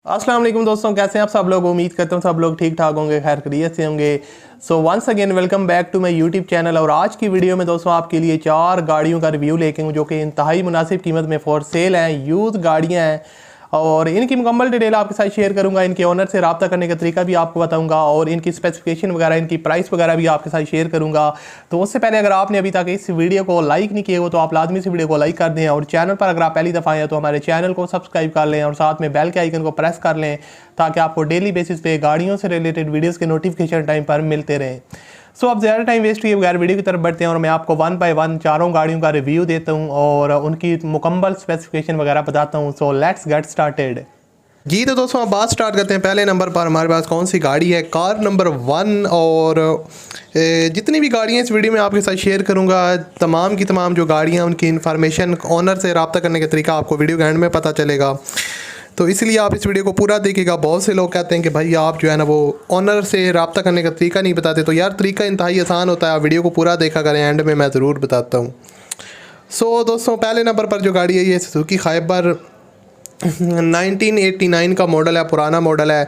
अस्सलाम वालेकुम दोस्तों, कैसे हैं आप सब लोग। उम्मीद करता हूँ सब लोग ठीक ठाक होंगे, खैर खैरियत से होंगे। So once again welcome back to my YouTube channel. और आज की वीडियो में दोस्तों आपके लिए 4 गाड़ियों का रिव्यू लेके हूँ जो कि इंतहाई मुनासिब कीमत में फॉर सेल हैं, यूज़ गाड़ियाँ हैं और इनकी मुकम्मल डिटेल आपके साथ शेयर करूंगा। इनके ओनर से रब्ता करने का तरीका भी आपको बताऊंगा और इनकी स्पेसिफिकेशन वगैरह, इनकी प्राइस वगैरह भी आपके साथ शेयर करूंगा। तो उससे पहले अगर आपने अभी तक इस वीडियो को लाइक नहीं किया हो तो आप लाजमी से वीडियो को लाइक कर दें और चैनल पर अगर आप पहली दफ़ा आए तो हमारे चैनल को सब्सक्राइब कर लें और साथ में बेल के आइकन को प्रेस कर लें ताकि आपको डेली बेसिस पे गाड़ियों से रिलेटेड वीडियोज़ के नोटिफिकेशन टाइम पर मिलते रहें। सो अब ज़्यादा टाइम वेस्ट किए बगैर वीडियो की तरफ बढ़ते हैं और मैं आपको 1 बाय 1 चारों गाड़ियों का रिव्यू देता हूँ और उनकी मुकम्मल स्पेसिफिकेशन वगैरह बताता हूँ। सो लेट्स गेट स्टार्टेड जी। तो दोस्तों आप बात स्टार्ट करते हैं। पहले नंबर पर हमारे पास कौन सी गाड़ी है, कार नंबर 1। और जितनी भी गाड़ियाँ इस वीडियो में आपके साथ शेयर करूँगा, तमाम की तमाम जो गाड़ियाँ उनकी इन्फॉर्मेशन, ऑनर से रब्ता करने का तरीका आपको वीडियो के एंड में पता चलेगा। तो इसलिए आप इस वीडियो को पूरा देखिएगा। बहुत से लोग कहते हैं कि भाई आप जो है ना वो ऑनर से रब्ता करने का तरीका नहीं बताते। तो यार तरीका इंतहाई आसान होता है, आप वीडियो को पूरा देखा करें, एंड में मैं ज़रूर बताता हूँ। सो दोस्तों पहले नंबर पर जो गाड़ी है ये सुजुकी खाइबर 1989 का मॉडल है, पुराना मॉडल है।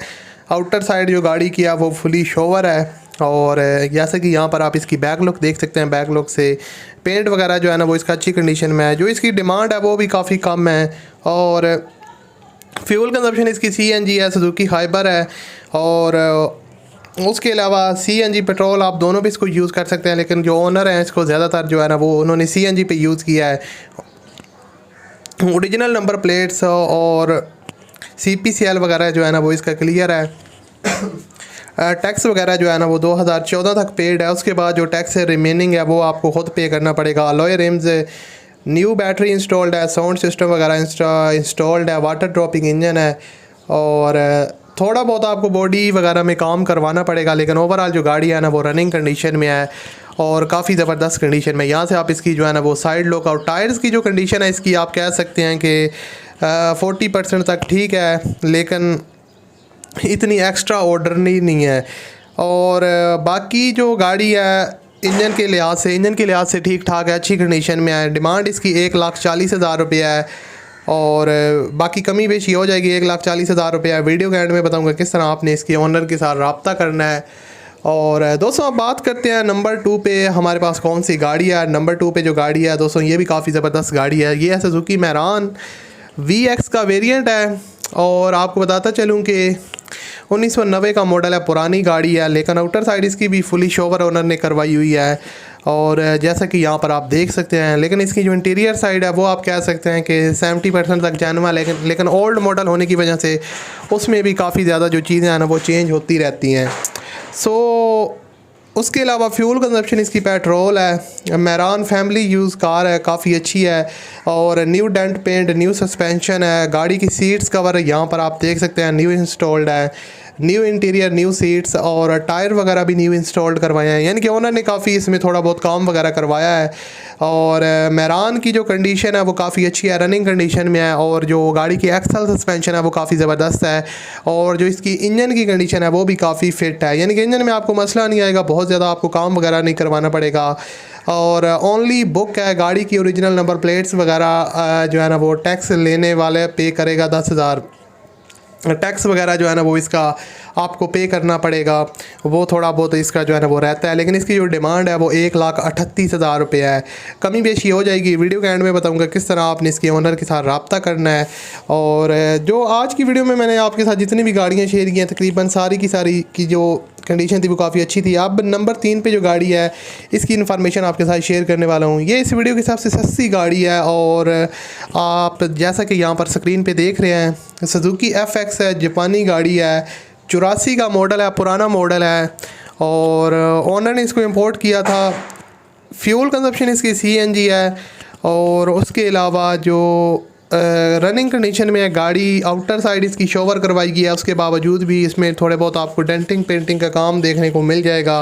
आउटर साइड जो गाड़ी की है वो फुली शोवर है और जैसे कि यहाँ पर आप इसकी बैक लुक देख सकते हैं। बैक लुक से पेंट वगैरह जो है ना वो इसका अच्छी कंडीशन में है। जो इसकी डिमांड है वो भी काफ़ी कम है और फ्यूल कंजप्शन इसकी CNG है, सुजुकी खाइबर है। और उसके अलावा CNG पेट्रोल आप दोनों भी इसको यूज़ कर सकते हैं, लेकिन जो ओनर हैं इसको ज़्यादातर जो है ना वो उन्होंने CNG पे यूज़ किया है। ओरिजिनल नंबर प्लेट्स और CPCL वगैरह जो है ना वो इसका क्लियर है। टैक्स वगैरह जो है ना वो 2014 तक पेड है। उसके बाद जो टैक्स है रिमेनिंग है वो आपको ख़ुद पे करना पड़ेगा। Alloy RIMS, new battery installed है, साउंड सिस्टम वगैरह इंस्टॉल्ड है, वाटर ड्रॉपिंग इंजन है और थोड़ा बहुत आपको बॉडी वगैरह में काम करवाना पड़ेगा। लेकिन ओवरऑल जो गाड़ी है ना वो रनिंग कंडीशन में है और काफ़ी ज़बरदस्त कंडीशन में। यहाँ से आप इसकी जो है ना वो साइड लुक और टायर्स की जो कंडीशन है इसकी आप कह सकते हैं कि 40% तक ठीक है, लेकिन इतनी एक्स्ट्रा ऑर्डर नहीं है। और बाकी जो गाड़ी है इंजन के लिहाज से ठीक ठाक है, अच्छी कंडीशन में है। डिमांड इसकी 1,40,000 रुपया है और बाकी कमी बेशी हो जाएगी। 1,40,000 रुपया वीडियो के एंड में बताऊंगा किस तरह आपने इसके ओनर के साथ रब्ता करना है। और दोस्तों अब बात करते हैं नंबर 2 पे हमारे पास कौन सी गाड़ी है। नंबर 2 पे जो गाड़ी है दोस्तों ये भी काफ़ी ज़बरदस्त गाड़ी है। ये है सुजुकी मैरान VX का वेरिएंट है और आपको बताता चलूँ कि 1990 का मॉडल है, पुरानी गाड़ी है। लेकिन आउटर साइड इसकी भी फुली शोवर ओनर ने करवाई हुई है और जैसा कि यहाँ पर आप देख सकते हैं। लेकिन इसकी जो इंटीरियर साइड है वो आप कह सकते हैं कि 70% तक जानवा, लेकिन ओल्ड मॉडल होने की वजह से उसमें भी काफ़ी ज़्यादा जो चीज़ें हैं ना वो चेंज होती रहती हैं। सो उसके अलावा फ्यूल कंजप्शन इसकी पेट्रोल है। मैरान फैमिली यूज़ कार है, काफ़ी अच्छी है और new dent paint, new suspension है। गाड़ी की सीट्स कवर यहाँ पर आप देख सकते हैं न्यू इंस्टॉल्ड है, न्यू इंटीरियर, न्यू सीट्स और टायर वगैरह भी न्यू इंस्टॉल्ड करवाए हैं। यानी कि ओनर ने काफ़ी इसमें थोड़ा बहुत काम वगैरह करवाया है। और मैरान की जो कंडीशन है वो काफ़ी अच्छी है, रनिंग कंडीशन में है। और जो गाड़ी की एक्सल सस्पेंशन है वो काफ़ी ज़बरदस्त है और जो इसकी इंजन की कंडीशन है वो भी काफ़ी फिट है। यानी कि इंजन में आपको मसला नहीं आएगा, बहुत ज़्यादा आपको काम वगैरह नहीं करवाना पड़ेगा। और ओनली बुक है गाड़ी की। ओरिजिनल नंबर प्लेट्स वगैरह जो है ना वो टैक्स लेने वाले पे करेगा 10,000। टैक्स वगैरह जो है ना वो इसका आपको पे करना पड़ेगा, वो थोड़ा बहुत इसका जो है ना वो रहता है। लेकिन इसकी जो डिमांड है वो 1,38,000 रुपया है। कमी बेशी हो जाएगी, वीडियो के एंड में बताऊंगा किस तरह आपने इसके ओनर के साथ रब्ता करना है। और जो आज की वीडियो में मैंने आपके साथ जितनी भी गाड़ियाँ शेयर की हैं तकरीबन सारी की जो कंडीशन थी वो काफ़ी अच्छी थी। अब नंबर 3 पे जो गाड़ी है इसकी इन्फॉर्मेशन आपके साथ शेयर करने वाला हूँ। ये इस वीडियो के हिसाब से सस्ती गाड़ी है और आप जैसा कि यहाँ पर स्क्रीन पे देख रहे हैं सुजुकी FX है, जापानी गाड़ी है, 84 का मॉडल है, पुराना मॉडल है और ओनर ने इसको इंपोर्ट किया था। फ्यूल कंजप्शन इसकी CNG है और उसके अलावा जो रनिंग कंडीशन में है गाड़ी। आउटर साइड इसकी शोवर करवाई गई है, उसके बावजूद भी इसमें थोड़े बहुत आपको डेंटिंग पेंटिंग का काम देखने को मिल जाएगा।